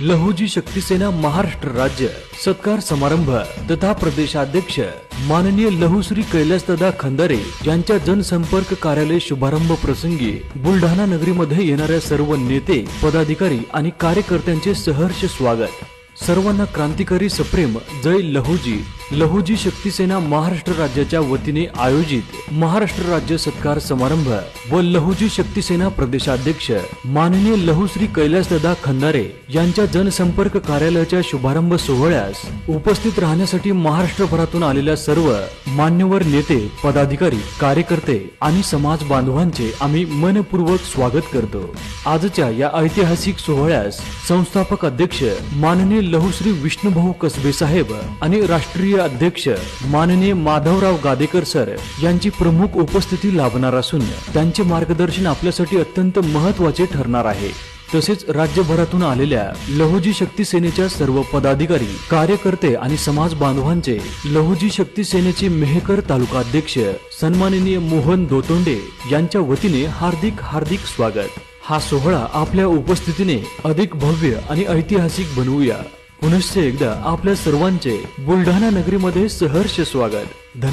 लहुजी शक्ती सेना महाराष्ट्र राज्य सत्कार समारंभ तथा प्रदेशाध्यक्ष माननीय लहुश्री कैलासदादा खंदारे यांच्या जनसंपर्क कार्यालय शुभारंभ प्रसंगी बुलढाणा नगरीमध्ये येणाऱ्या सर्व नेते, पदाधिकारी आणि कार्यकर्त्यांचे सहर्ष स्वागत। सर्वांना क्रांतिकारी सप्रेम जय लहुजी। लहुजी शक्ती सेना महाराष्ट्र राज्याच्या वतीने आयोजित महाराष्ट्र राज्य सत्कार समारंभ व लहुजी शक्ती सेना प्रदेशाध्यक्ष माननीय लहुश्री कैलासदादा खंदारे यांच्या जनसंपर्क कार्यालयाच्या शुभारंभ सोहळ्यास उपस्थित राहण्यासाठी महाराष्ट्रभरातून आलेल्या सर्व मान्यवर नेते, पदाधिकारी, कार्यकर्ते आणि समाज बांधवांचे आम्ही मनपूर्वक स्वागत करतो। आजच्या या ऐतिहासिक सोहळ्यास संस्थापक अध्यक्ष माननीय लहुश्री विष्णुभाऊ कसबे साहेब आणि राष्ट्रीय अध्यक्ष माननीय माधवराव गादेकर सर यांची प्रमुख उपस्थिती लाभणार असून त्यांचे मार्गदर्शन आपल्यासाठी अत्यंत महत्त्वाचे ठरणार आहे। तसेच राज्यभरातून आलेल्या लहुजी शक्ती सेनेच्या सर्व पदाधिकारी, कार्यकर्ते आणि समाज बांधवांचे लहुजी शक्ती सेनेचे मेहकर तालुका अध्यक्ष सन्माननीय मोहन दोतोंडे यांच्या वतीने हार्दिक हार्दिक स्वागत। हा सोहळा आपल्या उपस्थितीने अधिक भव्य आणि ऐतिहासिक बनवूया। पुनश्च एकदा आपल्या सर्वांचे बुलढाणा नगरीमध्ये सहर्ष स्वागत। धन्यवाद।